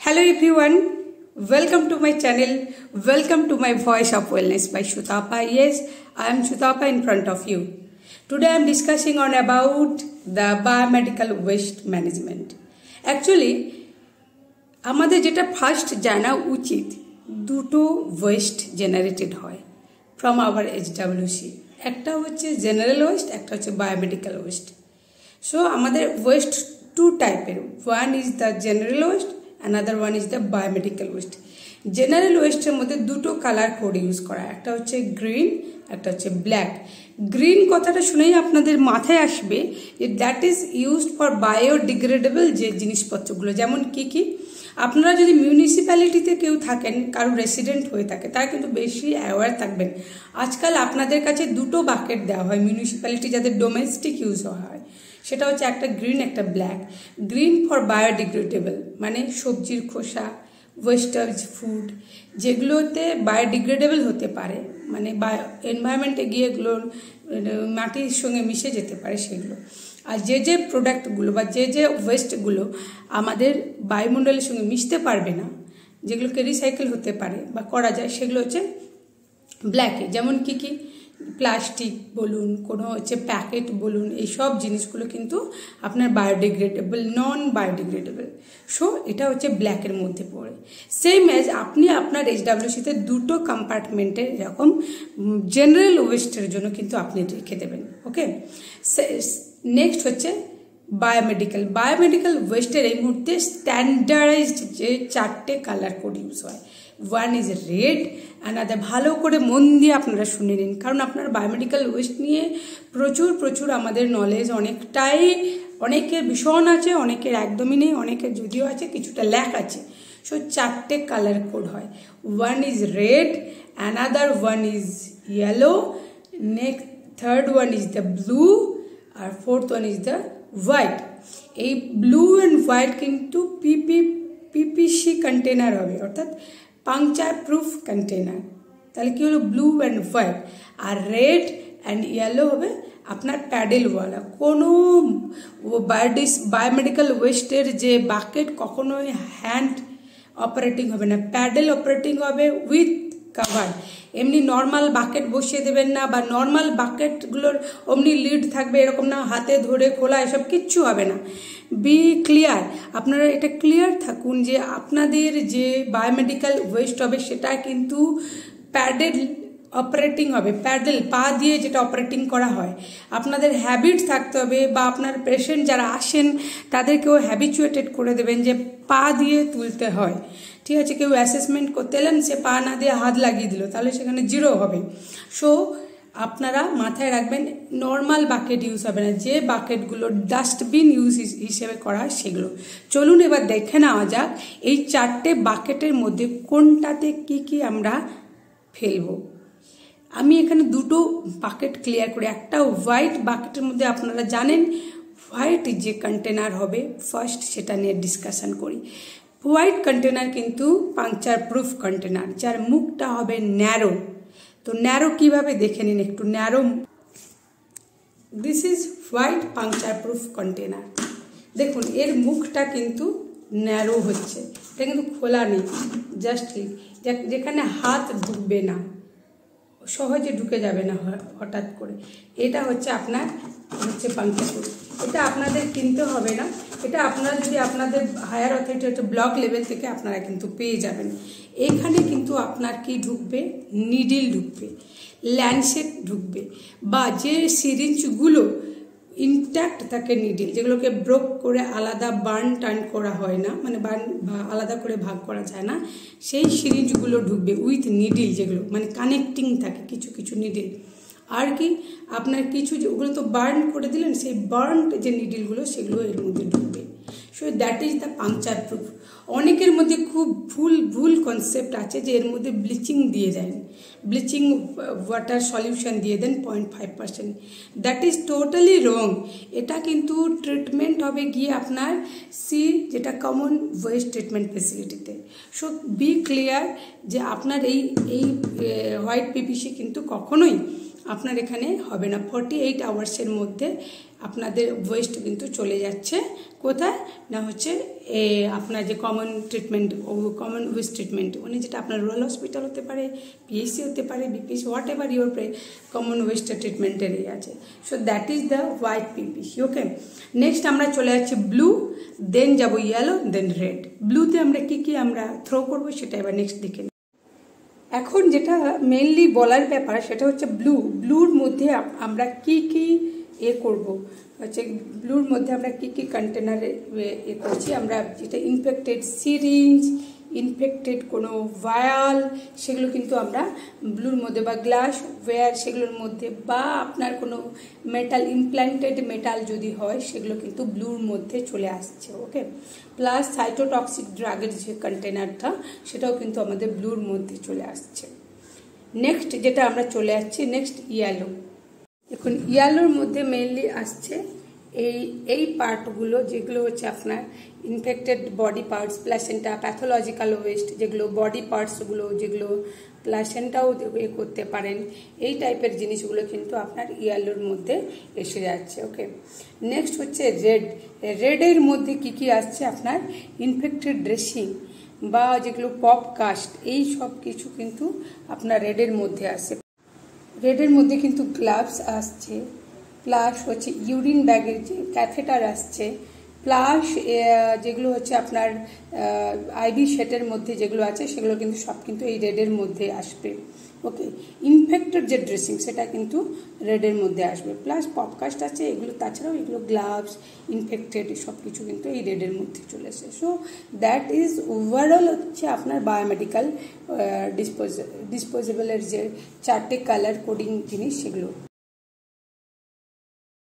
Hello everyone, welcome to my channel, welcome to my Voice of Wellness by Shutapa. Yes, I am Shutapa in front of you. Today I am discussing on about the biomedical waste management. Actually, আমাদের যেটা first জানা উচিত দুটো waste generated হয় from our HWC. একটা হচ্ছে general waste, একটা হচ্ছে বায়োমেডিক্যাল ওয়েস্ট। সো আমাদের ওয়েস্ট টু টাইপের, one is the general waste, another one is the biomedical waste. General ওয়েস্টের মধ্যে দুটো কালার কোড ইউজ করা, একটা হচ্ছে গ্রিন, একটা হচ্ছে ব্ল্যাক। গ্রিন কথাটা শুনেই আপনাদের মাথায় আসবে যে that is used for biodegradable যে জিনিসপত্রগুলো, যেমন কি আপনারা যদি মিউনিসিপ্যালিটিতে কেউ থাকেন, কারো রেসিডেন্ট হয়ে থাকে, তারা কিন্তু বেশি অ্যাওয়ার থাকবেন। আজকাল আপনাদের কাছে দুটো বাকেট দেওয়া হয় মিউনিসিপ্যালিটি যাদের ডোমেস্টিক ইউজ হয়, সেটা হচ্ছে একটা গ্রিন একটা ব্ল্যাক। গ্রিন ফর বায়োডিগ্রেডেবল মানে সবজির খোসা, ওয়েস্টেজ ফুড, যেগুলোতে বায়োডিগ্রেডেবল হতে পারে, মানে এনভায়রনমেন্টে গিয়ে এগুলো মাটির সঙ্গে মিশে যেতে পারে সেগুলো। আর যে প্রোডাক্টগুলো বা যে ওয়েস্টগুলো আমাদের বায়ুমণ্ডলের সঙ্গে মিশতে পারবে না, যেগুলোকে রিসাইকেল হতে পারে বা করা যায়, সেগুলো হচ্ছে ব্ল্যাকে। যেমন কি প্লাস্টিক বলুন, কোনো হচ্ছে প্যাকেট বলুন, এইসব জিনিসগুলো কিন্তু আপনার বায়োডিগ্রেডেবল, নন বায়োডিগ্রেডেবল। সো এটা হচ্ছে ব্ল্যাকের মধ্যে পড়ে। সেম অ্যাজ আপনি আপনার এইচডব্লিউসিতে দুটো কম্পার্টমেন্টে এরকম জেনারেল ওয়েস্টের জন্য কিন্তু আপনি রেখে দেবেন। ওকে, নেক্সট হচ্ছে বায়োমেডিক্যাল। বায়োমেডিক্যাল ওয়েস্টের এই মুহূর্তে স্ট্যান্ডার্ডাইজড যে চারটে কালার কোড ইউজ হয়, ওয়ান ইজ রেড, অ্যানাদার, ভালো করে মন দিয়ে আপনারা শুনে নিন, কারণ আপনার বায়োমেডিক্যাল ওয়েস্ট নিয়ে প্রচুর আমাদের নলেজ অনেকটাই, অনেকের ভীষণ আছে, অনেকের একদমই নেই, অনেকের যদিও আছে কিছুটা ল্যাক আছে। সো চারটে কালার কোড হয়, one is red, another one is yellow, next third one is the blue, আর fourth one is the white. এই ব্লু অ্যান্ড হোয়াইট কিন্তু পিপিসি কন্টেনার হবে, অর্থাৎ পাংচার প্রুফ কন্টেনার। তাহলে কি হলো, ব্লু অ্যান্ড হোয়াইট। আর রেড অ্যান্ড ইয়েলো হবে আপনার প্যাডেলওয়ালা। কোনো বায়োমেডিক্যাল ওয়েস্টের যে বাকেট কখনোই হ্যান্ড অপারেটিং হবে না, প্যাডেল অপারেটিং হবে উইথ কাভার। এমনি নর্মাল বাকেট বসিয়ে দেবেন না, বা নর্মাল বাকেটগুলোর অমনি লিড থাকবে এরকম না, হাতে ধরে খোলা, এসব কিচ্ছু হবে না। বি ক্লিয়ার, আপনারা এটা ক্লিয়ার থাকুন যে আপনাদের যে বায়োমেডিক্যাল ওয়েস্ট হবে সেটা কিন্তু প্যাডেল অপারেটিং হবে, প্যাডেল পা দিয়ে যেটা অপারেটিং করা হয়। আপনাদের হ্যাবিট থাকতে হবে, বা আপনার পেশেন্ট যারা আসেন তাদেরকেও হ্যাবিচুয়েটেড করে দেবেন যে পা দিয়ে তুলতে হয়। ঠিক আছে, কেউ অ্যাসেসমেন্ট করতে এলেন, সে পা না দিয়ে হাত লাগিয়ে দিল, তাহলে সেখানে জিরো হবে। সো আপনারা মাথায় রাখবেন নর্মাল বাকেট ইউজ হবে না, যে বাকেটগুলো ডাস্টবিন ইউজ হিসেবে করা হয় সেগুলো। চলুন এবার দেখে নেওয়া যাক এই চারটে বাকেটের মধ্যে কোনটাতে কি আমরা ফেলবো। আমি এখানে দুটো বাকেট ক্লিয়ার করি। একটা হোয়াইট বাকেটের মধ্যে আপনারা জানেন হোয়াইট যে কন্টেনার হবে ফার্স্ট, সেটা নিয়ে ডিসকাশন করি। হোয়াইট কন্টেনার কিন্তু পাংচার প্রুফ কন্টেনার, যার মুখটা হবে ন্যারো। তো ন্যারো কিভাবে দেখে নিন একটু। Narrow, this is white puncture proof container. দেখুন এর মুখটা কিন্তু ন্যারো হচ্ছে, এটা কিন্তু খোলা নেই, জাস্ট যেখানে হাত ঢুকবে না, সহজে ঢুকে যাবে না হঠাৎ করে। এটা হচ্ছে আপনার পাংচার প্রুফ। এটা আপনাদের কিনতে হবে না, এটা আপনারা যদি আপনাদের হায়ার অথরিটি হচ্ছে ব্লক লেভেল থেকে আপনারা কিন্তু পেয়ে যাবেন। এখানে কিন্তু আপনার কি ঢুকবে, নিডিল ঢুকবে, ল্যান্সেট ঢুকবে, বা যে সিরিঞ্জগুলো ইনট্যাক্ট থাকে নিডিল, যেগুলোকে ব্রোক করে আলাদা টার্ন করা হয় না, মানে আলাদা করে ভাগ করা যায় না, সেই সিরিঞ্জগুলো ঢুকবে উইথ নিডিল, যেগুলো মানে কানেক্টিং থাকে কিছু নিডিল। আর কি আপনার কিছু ওগুলো তো বার্ন করে দিলেন, সেই বার্নড যে নিডিলগুলো সেগুলো এর মধ্যে ঢুকবে। So that is the puncture proof. অনেকের মধ্যে খুব ভুল কনসেপ্ট আছে যে এর মধ্যে ব্লিচিং দিয়ে দেন, ব্লিচিং ওয়াটার সলিউশন দিয়ে then 0.5%। That is totally wrong. এটা কিন্তু ট্রিটমেন্ট হবে গিয়ে আপনার যেটা কমন ওয়েস্ট ট্রিটমেন্ট ফেসিলিটিতে। সো বি ক্লিয়ার যে আপনার এই হোয়াইট পিপিসি কিন্তু কখনোই আপনার এখানে হবে না। 48 আওয়ার্সের মধ্যে আপনাদের ওয়েস্ট কিন্তু চলে যাচ্ছে কোথায় না হচ্ছে আপনার যে common treatment common waste treatment মানে যেটা আপনার রুরাল হসপিটাল হতে পারে, পিএসসি হতে পারে, BPSC, what ever your common West ট্রিটমেন্টের আছে। So that is the white PPC. Okay, next আমরা চলে যাচ্ছি ব্লু, দেন যাব ইয়েলো, দেন রেড। ব্লুতে আমরা কি আমরা থ্রো করবো সেটা এবার নেক্সট দেখে। এখন যেটা মেইনলি বলার ব্যাপার সেটা হচ্ছে ব্লুর মধ্যে আমরা কি করব হচ্ছে, ব্লুর মধ্যে আমরা কি কন্টেনারে করছি, আমরা যেটা ইনফেক্টেড সিরিঞ্জ, ইনফেক্টেড কোনো ভায়াল, সেগুলো কিন্তু আমরা ব্লুর মধ্যে, বা গ্লাস ওয়্যার সেগুলোর মধ্যে, বা আপনার কোনো মেটাল ইমপ্ল্যান্টেড মেটাল যদি হয় সেগুলো কিন্তু ব্লুর মধ্যে চলে আসছে। ওকে, প্লাস সাইটোটক্সিক ড্রাগের যে কন্টেনারটা সেটাও কিন্তু আমাদের ব্লুর মধ্যে চলে আসছে। নেক্সট যেটা আমরা চলে যাচ্ছি নেক্সট ইয়েলো। এখন ইয়েলোর মধ্যে মেইনলি আসছে এই পার্টগুলো যেগুলো হচ্ছে আপনার infected body parts, placenta, pathological West, যেগুলো বডি পার্টসগুলো যেগুলো প্লাসেন্টাও করতে পারেন, এই টাইপের জিনিসগুলো কিন্তু আপনার ইয়েলোর মধ্যে এসে যাচ্ছে। ওকে, নেক্সট হচ্ছে রেডের মধ্যে কি আসছে আপনার ইনফেক্টেড ড্রেসিং বা যেগুলো পপ কাস্ট, এই সব কিছু কিন্তু আপনার রেডের মধ্যে আসছে। রেডের মধ্যে কিন্তু গ্লাভস আসছে, প্লাস হচ্ছে ইউরিন ব্যাগের যে ক্যাথেটার আসছে, প্লাস যেগুলো হচ্ছে আপনার আইভি সেটের মধ্যে যেগুলো আছে সেগুলো কিন্তু সব কিন্তু এই রেডের মধ্যে আসবে। ওকে, ইনফেক্টেড যে ড্রেসিং সেটা কিন্তু রেডের মধ্যে আসবে, প্লাস পপকাস্ট আছে এগুলো, তাছাড়াও এগুলো গ্লাভস ইনফেক্টেড সব কিছু কিন্তু এই রেডের মধ্যে চলে আসে। সো দ্যাট ইজ ওভারঅল হচ্ছে আপনার বায়োমেডিক্যাল ডিসপোজেবলের যে 4টে কালার কোডিং জিনিস সেগুলো।